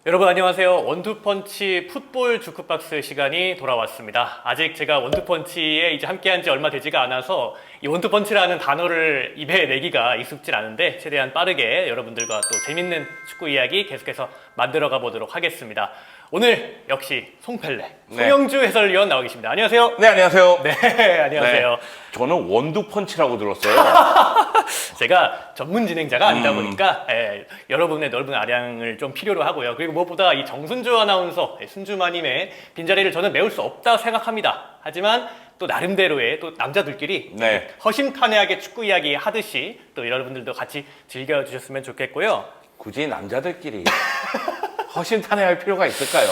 여러분 안녕하세요. 원투펀치 풋볼 주크박스 시간이 돌아왔습니다. 아직 제가 원투펀치에 이제 함께한 지 얼마 되지가 않아서 이 원투펀치라는 단어를 입에 내기가 익숙질 않은데 최대한 빠르게 여러분들과 또 재밌는 축구 이야기 계속해서 만들어가 보도록 하겠습니다. 오늘 역시 송펠레, 송영주 해설위원 나와 계십니다. 안녕하세요. 네, 안녕하세요. 네, 안녕하세요. 네, 저는 원두펀치라고 들었어요. 제가 전문 진행자가 아니다 보니까 여러분의 넓은 아량을 좀 필요로 하고요. 그리고 무엇보다 이 정순주 아나운서, 순주마님의 빈자리를 저는 메울 수 없다 생각합니다. 하지만 또 나름대로의 또 남자들끼리 허심탄회하게 축구 이야기 하듯이 또 여러분들도 같이 즐겨주셨으면 좋겠고요. 굳이 남자들끼리 허심탄회할 필요가 있을까요?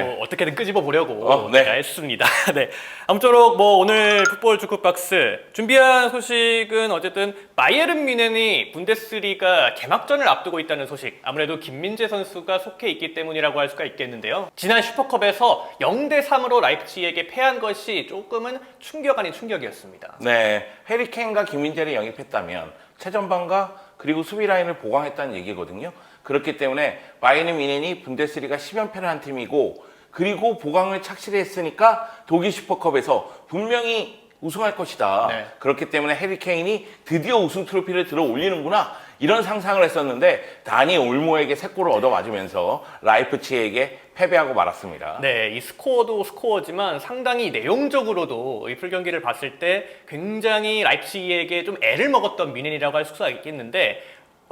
뭐 어떻게든 끄집어 보려고 제가 했습니다. 네. 아무쪼록 뭐 오늘 풋볼 주크박스 준비한 소식은 어쨌든 바이에른 뮌헨이 분데스리가 개막전을 앞두고 있다는 소식. 아무래도 김민재 선수가 속해 있기 때문이라고 할 수가 있겠는데요. 지난 슈퍼컵에서 0대3으로 라이프치히에게 패한 것이 조금은 충격 아닌 충격이었습니다. 네, 해리 케인과 김민재를 영입했다면 최전방과 그리고 수비 라인을 보강했다는 얘기거든요. 그렇기 때문에 바이에른 뮌헨이 분데스리가 10연패를 한 팀이고, 그리고 보강을 착실히 했으니까 독일 슈퍼컵에서 분명히 우승할 것이다. 그렇기 때문에 해리 케인이 드디어 우승 트로피를 들어 올리는구나, 이런 상상을 했었는데 다니 올모에게 3골을 얻어맞으면서 라이프치히에게 패배하고 말았습니다. 네, 이 스코어도 스코어지만 상당히 내용적으로도 이 풀경기를 봤을 때 굉장히 라이프치히에게 좀 애를 먹었던 뮌헨이라고 할 수가 있겠는데,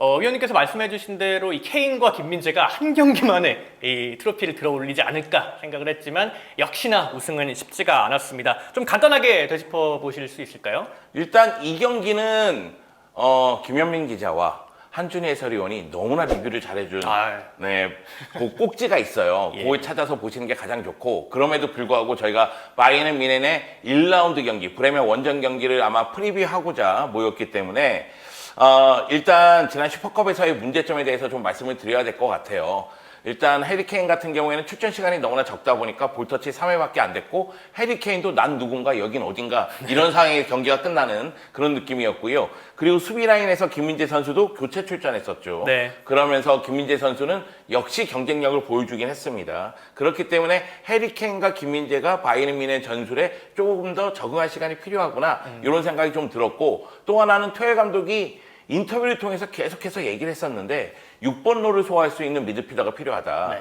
위원님께서 말씀해주신 대로 이 케인과 김민재가 한 경기만에 이 트로피를 들어 올리지 않을까 생각을 했지만 역시나 우승은 쉽지가 않았습니다. 좀 간단하게 되짚어 보실 수 있을까요? 일단 이 경기는 김현민 기자와 한준희 해설위원이 너무나 리뷰를 잘해준 그 꼭지가 있어요. 그걸 찾아서 보시는 게 가장 좋고, 그럼에도 불구하고 저희가 바이에른 뮌헨의 1라운드 경기, 브레멘 원정 경기를 아마 프리뷰하고자 모였기 때문에 일단 지난 슈퍼컵에서의 문제점에 대해서 좀 말씀을 드려야 될 것 같아요. 일단 해리 케인 같은 경우에는 출전 시간이 너무나 적다 보니까 볼터치 3회밖에 안 됐고, 해리 케인도 난 누군가 여긴 어딘가 이런 상황에 경기가 끝나는 그런 느낌이었고요. 그리고 수비 라인에서 김민재 선수도 교체 출전했었죠. 그러면서 김민재 선수는 역시 경쟁력을 보여주긴 했습니다. 그렇기 때문에 해리 케인과 김민재가 바이에른 뮌헨 전술에 조금 더 적응할 시간이 필요하구나, 이런 생각이 좀 들었고, 또 하나는 토해 감독이 인터뷰를 통해서 계속해서 얘기를 했었는데 6번 롤을 소화할 수 있는 미드필더가 필요하다.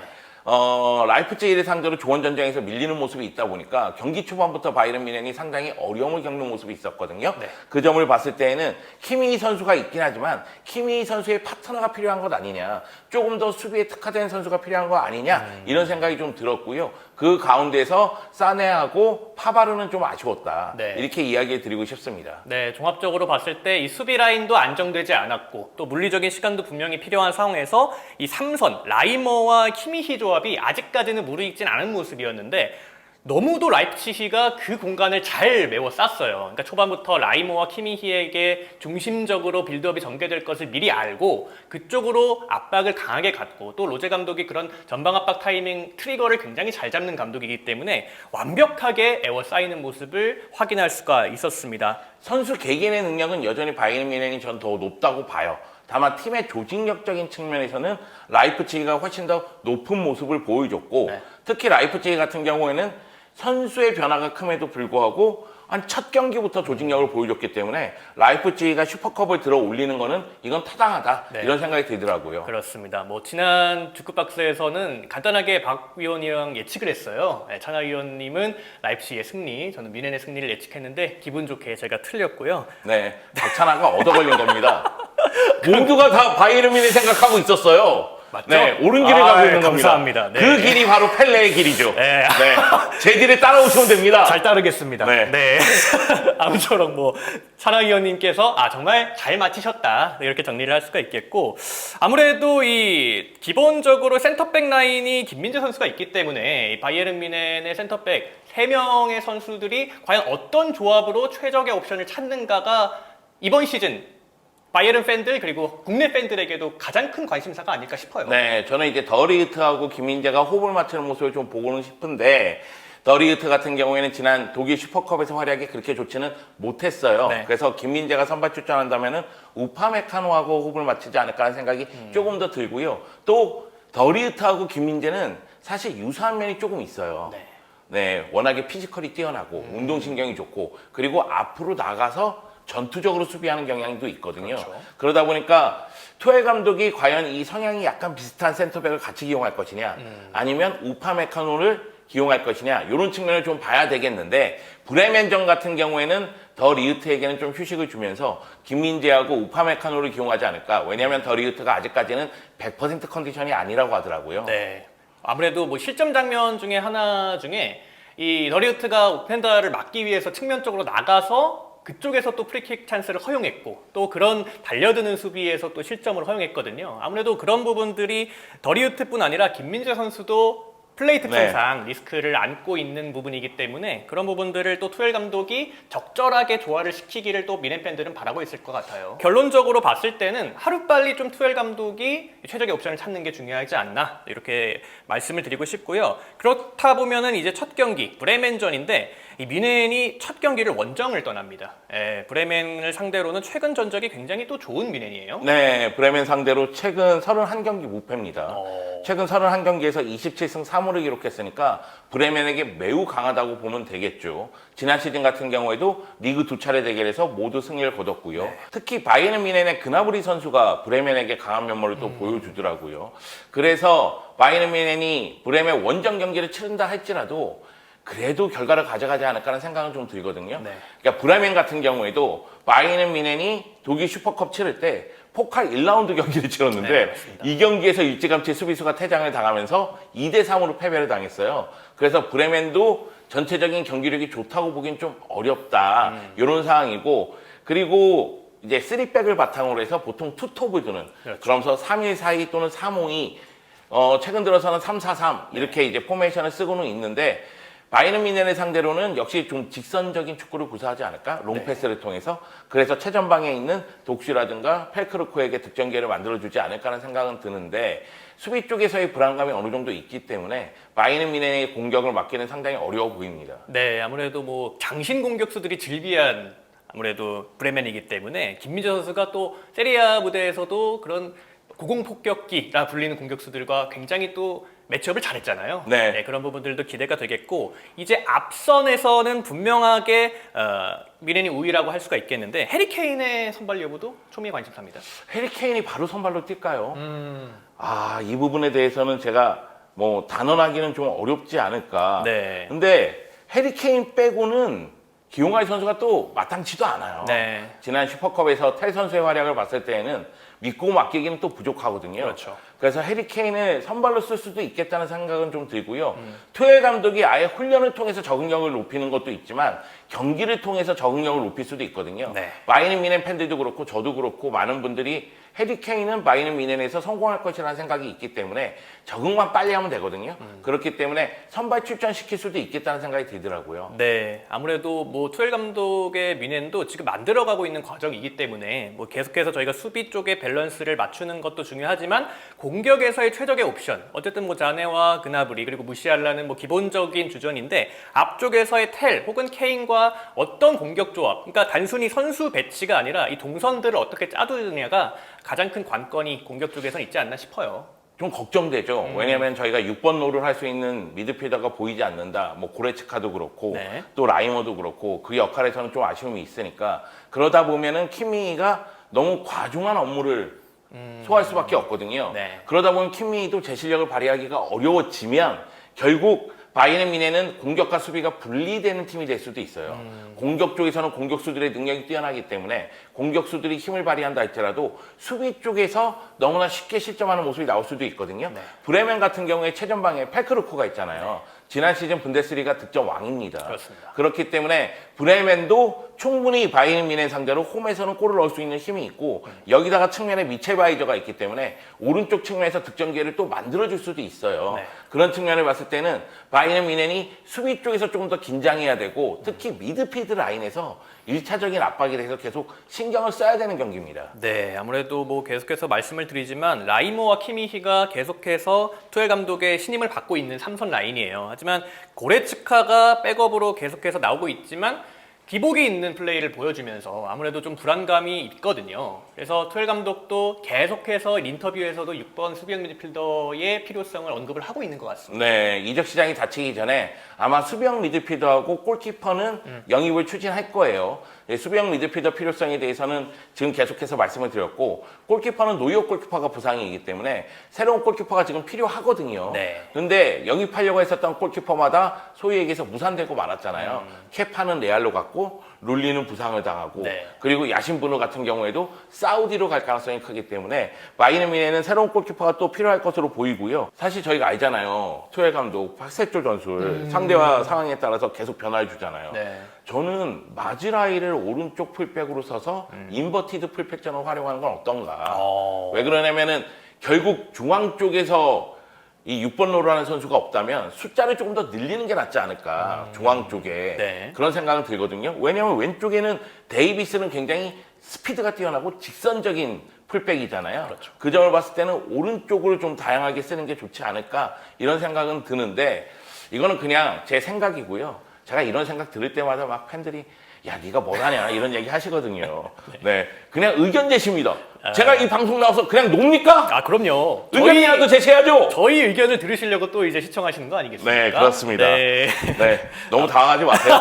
라이프치히를 상대로 조언 전쟁에서 밀리는 모습이 있다 보니까 경기 초반부터 바이에른 뮌헨이 상당히 어려움을 겪는 모습이 있었거든요. 그 점을 봤을 때에는 키미히 선수가 있긴 하지만 키미히 선수의 파트너가 필요한 것 아니냐, 조금 더 수비에 특화된 선수가 필요한 거 아니냐, 이런 생각이 좀 들었고요. 그 가운데서 사네하고 파바르는 좀 아쉬웠다, 이렇게 이야기를 드리고 싶습니다. 네, 종합적으로 봤을 때 이 수비 라인도 안정되지 않았고 또 물리적인 시간도 분명히 필요한 상황에서 이 3선 라이머와 키미히 조합이 아직까지는 무르익진 않은 모습이었는데, 너무도 라이프치히가 그 공간을 잘 메워 쌌어요. 그러니까 초반부터 라이머와 키미히에게 중심적으로 빌드업이 전개될 것을 미리 알고 그쪽으로 압박을 강하게 갖고, 또 로제 감독이 그런 전방 압박 타이밍 트리거를 굉장히 잘 잡는 감독이기 때문에 완벽하게 에워싸이는 모습을 확인할 수가 있었습니다. 선수 개개인의 능력은 여전히 바이에른 뮌헨이 전 더 높다고 봐요. 다만 팀의 조직력적인 측면에서는 라이프치히가 훨씬 더 높은 모습을 보여줬고, 특히 라이프치히 같은 경우에는 선수의 변화가 큼에도 불구하고 한 첫 경기부터 조직력을 보여줬기 때문에 라이프치히가 슈퍼컵을 들어 올리는 거는 이건 타당하다, 이런 생각이 들더라고요. 그렇습니다. 뭐 지난 주크박스에서는 간단하게 박 위원이랑 예측을 했어요. 찬하 위원님은 라이프치히의 승리, 저는 뮌헨의 승리를 예측했는데 기분 좋게 제가 틀렸고요. 네, 박찬하가 얻어 걸린 겁니다. 모두가 다 바이에른 뮌헨 생각하고 있었어요. 맞죠? 네, 옳은 길을 가고 있는 감사합니다. 겁니다. 그 길이 바로 펠레의 길이죠. 제 길에 따라오시면 됩니다. 잘 따르겠습니다. 아무쪼록 뭐 찬하 위원님께서 정말 잘 맞히셨다, 이렇게 정리를 할 수가 있겠고, 아무래도 이 기본적으로 센터백 라인이 김민재 선수가 있기 때문에 이 바이에른 뮌헨의 센터백 3명의 선수들이 과연 어떤 조합으로 최적의 옵션을 찾는가가 이번 시즌 바이에른 팬들 그리고 국내 팬들에게도 가장 큰 관심사가 아닐까 싶어요. 네, 저는 이제 더리히트하고 김민재가 호흡을 맞추는 모습을 좀 보고는 싶은데, 더리히트 같은 경우에는 지난 독일 슈퍼컵에서 활약이 그렇게 좋지는 못했어요. 그래서 김민재가 선발 출전한다면은 우파메카노하고 호흡을 맞추지 않을까 하는 생각이 조금 더 들고요. 또 더리우트하고 김민재는 사실 유사한 면이 조금 있어요. 네. 네, 워낙에 피지컬이 뛰어나고 운동신경이 좋고 그리고 앞으로 나가서 전투적으로 수비하는 경향도 있거든요. 그렇죠. 그러다 보니까 투엘 감독이 과연 이 성향이 약간 비슷한 센터백을 같이 기용할 것이냐 아니면 우파메카노를 기용할 것이냐 이런 측면을 좀 봐야 되겠는데 브레멘전 같은 경우에는 더 리우트에게는 좀 휴식을 주면서 김민재하고 우파메카노를 기용하지 않을까. 왜냐하면 더 리우트가 아직까지는 100% 컨디션이 아니라고 하더라고요. 네. 아무래도 뭐 실점 장면 중에 하나 중에 이 더리우트가 오펜다를 막기 위해서 측면 쪽으로 나가서 그쪽에서 또 프리킥 찬스를 허용했고 또 그런 달려드는 수비에서 또 실점을 허용했거든요. 아무래도 그런 부분들이 더리우트뿐 아니라 김민재 선수도 플레이 특성상 리스크를 안고 있는 부분이기 때문에 그런 부분들을 또 투엘 감독이 적절하게 조화를 시키기를 또 미넨 팬들은 바라고 있을 것 같아요. 결론적으로 봤을 때는 하루빨리 좀 투엘 감독이 최적의 옵션을 찾는 게 중요하지 않나 이렇게 말씀을 드리고 싶고요. 그렇다 보면은 이제 첫 경기 브레멘전인데 이 미넨이 첫 경기를 원정을 떠납니다. 브레멘을 상대로는 최근 전적이 굉장히 또 좋은 미넨이에요. 네, 브레멘 상대로 최근 31경기 무패입니다. 최근 31경기에서 27승 3무를 기록했으니까 브레멘에게 매우 강하다고 보면 되겠죠. 지난 시즌 같은 경우에도 리그 2차례 대결에서 모두 승리를 거뒀고요. 네. 특히 바이에른 뮌헨의 그나브리 선수가 브레멘에게 강한 면모를 또 보여주더라고요. 그래서 바이에른 뮌헨이 브레멘 원정 경기를 치른다 할지라도 그래도 결과를 가져가지 않을까라는 생각은 좀 들거든요. 네. 그러니까 브레멘 같은 경우에도 바이에른 뮌헨이 독일 슈퍼컵 치를 때 포칼 1라운드 경기를 치렀는데 네, 맞습니다. 이 경기에서 일찌감치 수비수가 퇴장을 당하면서 2대3으로 패배를 당했어요. 그래서 브레멘도 전체적인 경기력이 좋다고 보기엔 좀 어렵다. 이런 상황이고 그리고 이제 3백을 바탕으로 해서 보통 투톱을 두는 그렇죠. 그러면서 3-1-4-2 또는 3-5-2 최근 들어서는 3-4-3 이렇게 이제 포메이션을 쓰고는 있는데 바이에른 뮌헨을 상대로는 역시 좀 직선적인 축구를 구사하지 않을까? 롱패스를 통해서. 그래서 최전방에 있는 독슈라든가 펠크르코에게 득점 기회를 만들어주지 않을까라는 생각은 드는데 수비 쪽에서의 불안감이 어느 정도 있기 때문에 바이에른 뮌헨의 공격을 막기는 상당히 어려워 보입니다. 네, 아무래도 뭐 장신 공격수들이 즐비한 아무래도 브레멘이기 때문에 김민재 선수가 또 세리아 무대에서도 그런 고공폭격기라 불리는 공격수들과 굉장히 또 매치업을 잘했잖아요. 네. 그런 부분들도 기대가 되겠고 이제 앞선에서는 분명하게 미넨이 우위라고 할 수가 있겠는데 해리 케인의 선발 여부도 초미의 관심사입니다. 해리 케인이 바로 선발로 뛸까요? 이 부분에 대해서는 제가 뭐 단언하기는 좀 어렵지 않을까. 네. 근데 해리 케인 빼고는 기용할 선수가 또 마땅치도 않아요. 네. 지난 슈퍼컵에서 텔 선수의 활약을 봤을 때에는 믿고 맡기기는 또 부족하거든요. 그렇죠. 그래서 해리 케인을 선발로 쓸 수도 있겠다는 생각은 좀 들고요. 투엘 감독이 아예 훈련을 통해서 적응력을 높이는 것도 있지만 경기를 통해서 적응력을 높일 수도 있거든요. 네. 바이에른 뮌헨 팬들도 그렇고 저도 그렇고 많은 분들이 해리 케인은 바이에른 뮌헨에서 성공할 것이라는 생각이 있기 때문에 적응만 빨리 하면 되거든요. 그렇기 때문에 선발 출전시킬 수도 있겠다는 생각이 들더라고요. 네, 아무래도 뭐 투엘 감독의 미넨도 지금 만들어가고 있는 과정이기 때문에 뭐 계속해서 저희가 수비 쪽의 밸런스를 맞추는 것도 중요하지만 공격에서의 최적의 옵션, 어쨌든 뭐 자네와 그나브리 그리고 무시알라는 뭐 기본적인 주전인데 앞쪽에서의 텔 혹은 케인과 어떤 공격 조합, 그러니까 단순히 선수 배치가 아니라 이 동선들을 어떻게 짜두느냐가 가장 큰 관건이 공격 쪽에선 있지 않나 싶어요. 좀 걱정되죠. 왜냐하면 저희가 6번 롤을 할 수 있는 미드필더가 보이지 않는다. 뭐 고레츠카도 그렇고 네. 또 라이머도 그렇고 그 역할에서는 좀 아쉬움이 있으니까 그러다 보면은 키미가 너무 과중한 업무를 소화할 수밖에 없거든요. 네. 그러다 보면 키미도 제 실력을 발휘하기가 어려워지면 결국 바이에른 뮌헨은 공격과 수비가 분리되는 팀이 될 수도 있어요. 공격 쪽에서는 공격수들의 능력이 뛰어나기 때문에 공격수들이 힘을 발휘한다 할지라도 수비 쪽에서 너무나 쉽게 실점하는 모습이 나올 수도 있거든요. 네. 브레멘 같은 경우에 최전방에 펠크루코가 있잖아요. 지난 시즌 분데스리가 득점 왕입니다. 그렇습니다. 그렇기 때문에 브레멘도 충분히 바이에른 뮌헨 상대로 홈에서는 골을 넣을 수 있는 힘이 있고 여기다가 측면에 미첼 바이저가 있기 때문에 오른쪽 측면에서 득점 기회를 또 만들어줄 수도 있어요. 네. 그런 측면을 봤을 때는 바이에른 뮌헨이 수비 쪽에서 조금 더 긴장해야 되고 특히 미드필드 라인에서 1차적인 압박에 대해서 계속 신경을 써야 되는 경기입니다. 네, 아무래도 뭐 계속해서 말씀을 드리지만 라이모와 키미히가 계속해서 투엘 감독의 신임을 받고 있는 3선 라인이에요. 하지만 고레츠카가 백업으로 계속해서 나오고 있지만 기복이 있는 플레이를 보여주면서 아무래도 좀 불안감이 있거든요. 그래서 투엘 감독도 계속해서 인터뷰에서도 6번 수비형 미드필더의 필요성을 언급을 하고 있는 것 같습니다. 네, 이적 시장이 닫히기 전에 아마 수비형 미드필더하고 골키퍼는 영입을 추진할 거예요. 네, 수비형 미드필더 필요성에 대해서는 지금 계속해서 말씀을 드렸고, 골키퍼는 노이어 골키퍼가 부상이기 때문에 새로운 골키퍼가 지금 필요하거든요. 네. 근데 영입하려고 했었던 골키퍼마다 소위 얘기해서 무산되고 말았잖아요. 케파는 레알로 갔고 룰리는 부상을 당하고, 네. 그리고 야신부누 같은 경우에도 사우디로 갈 가능성이 크기 때문에 바이에른 뮌헨은 새로운 골키퍼가 또 필요할 것으로 보이고요. 사실 저희가 알잖아요. 투엘 감독 박세조 전술 상대와 상황에 따라서 계속 변화를 주잖아요. 네. 저는 마즈라이를 오른쪽 풀백으로 써서 인버티드 풀백전을 활용하는 건 어떤가. 왜 그러냐면은 결국 중앙 쪽에서 이 6번 로를 하는 선수가 없다면 숫자를 조금 더 늘리는 게 낫지 않을까. 중앙 쪽에. 네. 그런 생각은 들거든요. 왜냐하면 왼쪽에는 데이비스는 굉장히 스피드가 뛰어나고 직선적인 풀백이잖아요. 그렇죠. 그 점을 봤을 때는 오른쪽으로 좀 다양하게 쓰는 게 좋지 않을까 이런 생각은 드는데, 이거는 그냥 제 생각이고요. 제가 이런 생각 들을 때마다 막 팬들이 야 네가 뭘 하냐 이런 얘기 하시거든요. 네, 그냥 의견 제시입니다. 제가 이 방송 나와서 그냥 놉니까? 아, 그럼요. 의견이라도 제시해야죠. 저희 의견을 들으시려고 또 이제 시청하시는 거 아니겠습니까? 네, 그렇습니다. 네. 네, 너무 당황하지 마세요.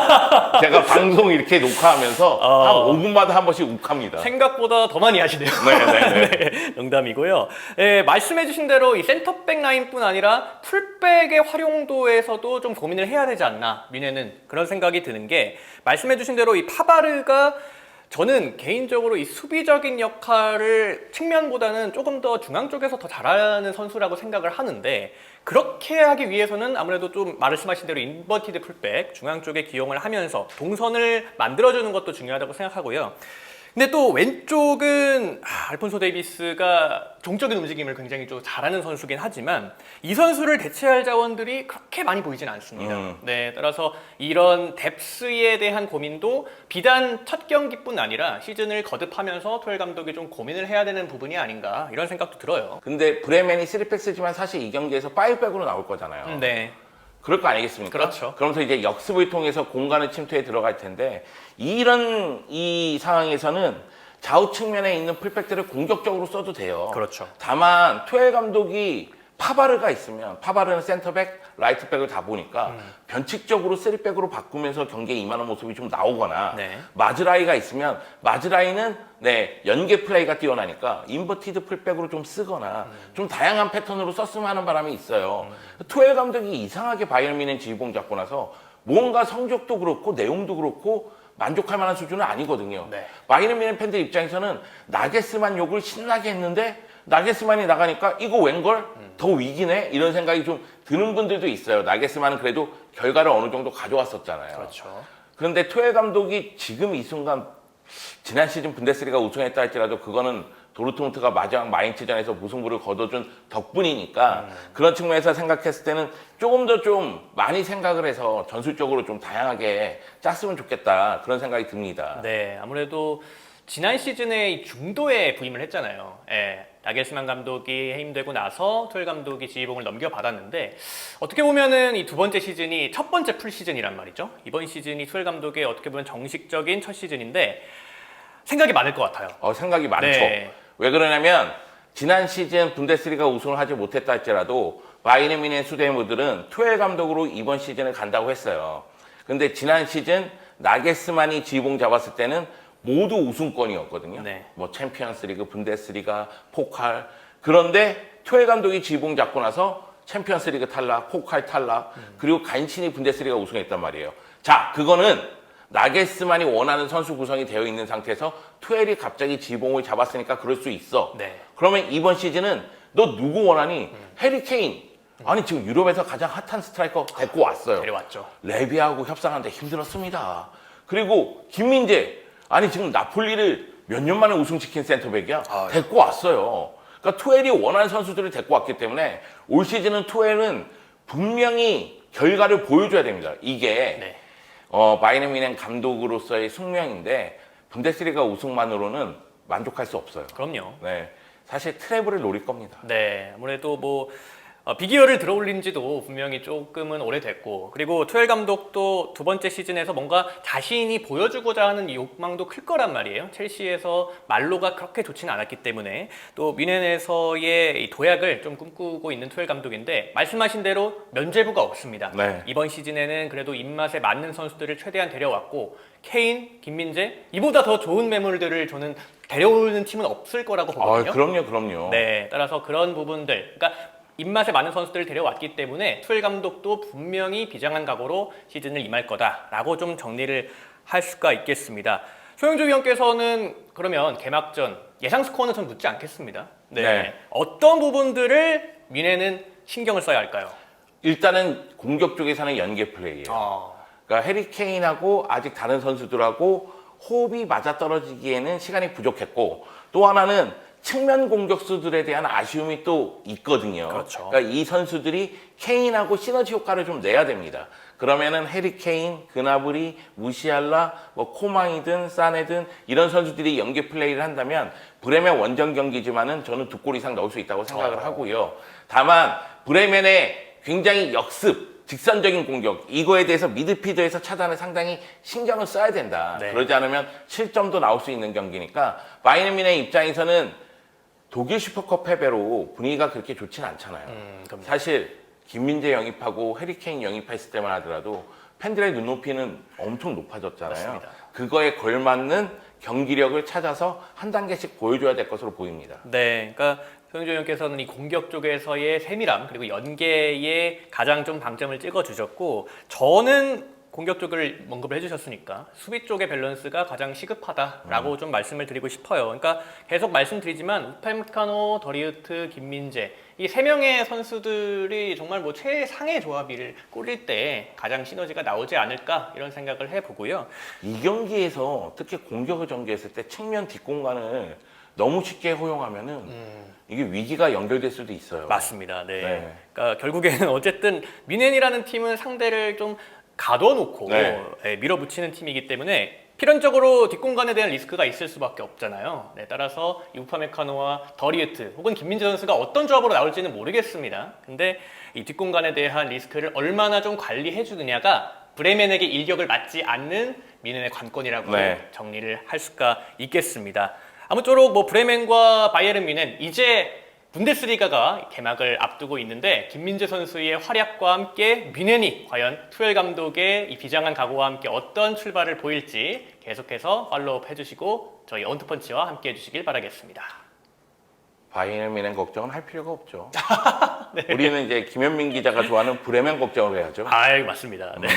제가 방송 이렇게 녹화하면서 한 5분마다 한 번씩 욱합니다. 생각보다 더 많이 하시네요. 네. 네, 농담이고요. 네, 말씀해주신 대로 이 센터백 라인뿐 아니라 풀백의 활용도에서도 좀 고민을 해야 되지 않나, 뮌헨은 그런 생각이 드는 게, 말씀해주신 대로 이 파바르가 저는 개인적으로 이 수비적인 역할을 측면보다는 조금 더 중앙 쪽에서 더 잘하는 선수라고 생각을 하는데, 그렇게 하기 위해서는 아무래도 좀 말씀하신 대로 인버티드 풀백, 중앙 쪽에 기용을 하면서 동선을 만들어주는 것도 중요하다고 생각하고요. 근데 또 왼쪽은 알폰소 데이비스가 종적인 움직임을 굉장히 좀 잘하는 선수긴 하지만 이 선수를 대체할 자원들이 그렇게 많이 보이진 않습니다. 네, 따라서 이런 뎁스에 대한 고민도 비단 첫 경기뿐 아니라 시즌을 거듭하면서 투엘 감독이 좀 고민을 해야 되는 부분이 아닌가, 이런 생각도 들어요. 근데 브레멘이 3백 쓰지만 사실 이 경기에서 5백으로 나올 거잖아요. 네. 그럴 거 아니겠습니까? 그렇죠. 그러면서 이제 역습을 통해서 공간의 침투에 들어갈 텐데, 이 상황에서는 좌우 측면에 있는 풀백들을 공격적으로 써도 돼요. 그렇죠. 다만 투엘 감독이 파바르가 있으면, 파바르는 센터백, 라이트백을 다 보니까 변칙적으로 3백으로 바꾸면서 경기에 임하는 모습이 좀 나오거나, 네. 마즈라이가 있으면 마즈라이는 연계 플레이가 뛰어나니까 인버티드 풀백으로 좀 쓰거나 좀 다양한 패턴으로 썼으면 하는 바람이 있어요. 투엘 감독이 이상하게 바이에른 뮌헨 지휘봉 잡고 나서 뭔가 성적도 그렇고 내용도 그렇고 만족할 만한 수준은 아니거든요. 네. 바이에른 뮌헨 팬들 입장에서는 나게스만 욕을 신나게 했는데 나게스만이 나가니까 이거 웬걸? 더 위기네? 이런 생각이 좀 드는 분들도 있어요. 나게스만은 그래도 결과를 어느 정도 가져왔었잖아요. 그렇죠. 그런데 투엘 감독이 지금 이 순간, 지난 시즌 분데스리가 우승했다 할지라도 그거는 도르트문트가 마지막 마인츠전에서 무승부를 거둬준 덕분이니까 그런 측면에서 생각했을 때는 조금 더 좀 많이 생각을 해서 전술적으로 좀 다양하게 짰으면 좋겠다, 그런 생각이 듭니다. 네, 아무래도 지난 시즌에 이 중도에 부임을 했잖아요. 예, 나겔스만 감독이 해임되고 나서 투엘 감독이 지휘봉을 넘겨받았는데, 어떻게 보면은 이 두 번째 시즌이 첫 번째 풀 시즌이란 말이죠. 이번 시즌이 투엘 감독의 어떻게 보면 정식적인 첫 시즌인데 생각이 많을 것 같아요. 생각이 많죠. 네. 왜 그러냐면 지난 시즌 분데스리가 우승을 하지 못했다 할지라도 바이에른 뮌헨 수데무들은 투엘 감독으로 이번 시즌을 간다고 했어요. 근데 지난 시즌 나게스만이 지휘봉 잡았을 때는 모두 우승권이었거든요. 네. 뭐 챔피언스리그, 분데스리가, 포칼. 그런데 투엘 감독이 지휘봉 잡고 나서 챔피언스리그 탈락, 포칼 탈락, 그리고 간신히 분데스리가 우승했단 말이에요. 자, 그거는 나게스만이 원하는 선수 구성이 되어 있는 상태에서 투엘이 갑자기 지휘봉을 잡았으니까 그럴 수 있어. 네. 그러면 이번 시즌은 너 누구 원하니? 해리 케인. 아니 지금 유럽에서 가장 핫한 스트라이커 데리고 왔어요. 데려왔죠. 레비하고 협상하는데 힘들었습니다. 그리고 김민재. 아니 지금 나폴리를 몇 년 만에 우승시킨 센터백이야. 데리고 왔어요. 그러니까 투엘이 원하는 선수들을 데리고 왔기 때문에 올 시즌은 투엘은 분명히 결과를 보여줘야 됩니다. 이게 네. 바이에른 뮌헨 감독으로서의 숙명인데 분데스리가 우승만으로는 만족할 수 없어요. 그럼요. 네, 사실 트래블을 노릴 겁니다. 네, 아무래도 뭐 비기어를 들어올린 지도 분명히 조금은 오래됐고, 그리고 투엘 감독도 두 번째 시즌에서 뭔가 자신이 보여주고자 하는 욕망도 클 거란 말이에요. 첼시에서 말로가 그렇게 좋지는 않았기 때문에. 또 뮌헨에서의 이 도약을 좀 꿈꾸고 있는 투엘 감독인데, 말씀하신 대로 면죄부가 없습니다. 네. 이번 시즌에는 그래도 입맛에 맞는 선수들을 최대한 데려왔고, 케인, 김민재, 이보다 더 좋은 매물들을 저는 데려오는 팀은 없을 거라고 보거든요. 그럼요. 네, 따라서 그런 부분들, 그러니까 입맛에 맞는 선수들을 데려왔기 때문에 투엘 감독도 분명히 비장한 각오로 시즌을 임할 거다라고 좀 정리를 할 수가 있겠습니다. 소영주 위원께서는 그러면 개막전 예상 스코어는 전 묻지 않겠습니다. 네. 어떤 부분들을 뮌헨은 신경을 써야 할까요? 일단은 공격 쪽에서는 연계 플레이예요. 그러니까 해리 케인하고 아직 다른 선수들하고 호흡이 맞아떨어지기에는 시간이 부족했고, 또 하나는 측면 공격수들에 대한 아쉬움이 또 있거든요. 그렇죠. 그러니까 이 선수들이 케인하고 시너지 효과를 좀 내야 됩니다. 그러면은 해리 케인, 그나브리, 무시알라, 뭐 코망이든 사네든 이런 선수들이 연계 플레이를 한다면 브레멘 원정 경기지만은 저는 2골 이상 넣을 수 있다고 생각을 하고요. 다만 브레멘의 굉장히 역습, 직선적인 공격, 이거에 대해서 미드필더에서 차단을 상당히 신경을 써야 된다. 네. 그러지 않으면 실점도 나올 수 있는 경기니까 바이에른 뮌헨 입장에서는 독일 슈퍼컵 패배로 분위기가 그렇게 좋지는 않잖아요. 사실 김민재 영입하고 해리 케인 영입했을 때만 하더라도 팬들의 눈높이는 엄청 높아졌잖아요. 맞습니다. 그거에 걸맞는 경기력을 찾아서 한 단계씩 보여줘야 될 것으로 보입니다. 네, 그러니까 소영주 의원께서는 이 공격 쪽에서의 세밀함 그리고 연계에 가장 좀 방점을 찍어주셨고, 저는 공격 쪽을 언급을 해주셨으니까 수비 쪽의 밸런스가 가장 시급하다라고 좀 말씀을 드리고 싶어요. 그러니까 계속 말씀드리지만 우팔메카노, 더리우트, 김민재 이 세 명의 선수들이 정말 뭐 최상의 조합을 꾸릴 때 가장 시너지가 나오지 않을까 이런 생각을 해보고요. 이 경기에서 특히 공격을 전개했을 때 측면 뒷공간을 너무 쉽게 허용하면은 이게 위기가 연결될 수도 있어요. 맞습니다. 네. 그러니까 결국에는 어쨌든 뮌헨이라는 팀은 상대를 좀 가둬놓고 밀어붙이는 팀이기 때문에 필연적으로 뒷공간에 대한 리스크가 있을 수밖에 없잖아요. 네, 따라서 이 우파메카노와 더리우트 혹은 김민재 선수가 어떤 조합으로 나올지는 모르겠습니다. 근데 이 뒷공간에 대한 리스크를 얼마나 좀 관리해 주느냐가 브레멘에게 일격을 맞지 않는 뮌헨의 관건이라고 정리를 할 수가 있겠습니다. 아무쪼록 뭐 브레멘과 바이에른 뮌헨 이제 분데스리가가 개막을 앞두고 있는데, 김민재 선수의 활약과 함께 뮌헨이 과연 투엘 감독의 이 비장한 각오와 함께 어떤 출발을 보일지 계속해서 팔로우업 해주시고 저희 언투펀치와 함께 해주시길 바라겠습니다. 바이에른 뮌헨 걱정은 할 필요가 없죠. 우리는 이제 김현민 기자가 좋아하는 브레멘 걱정을 해야죠. 아, 맞습니다. 네.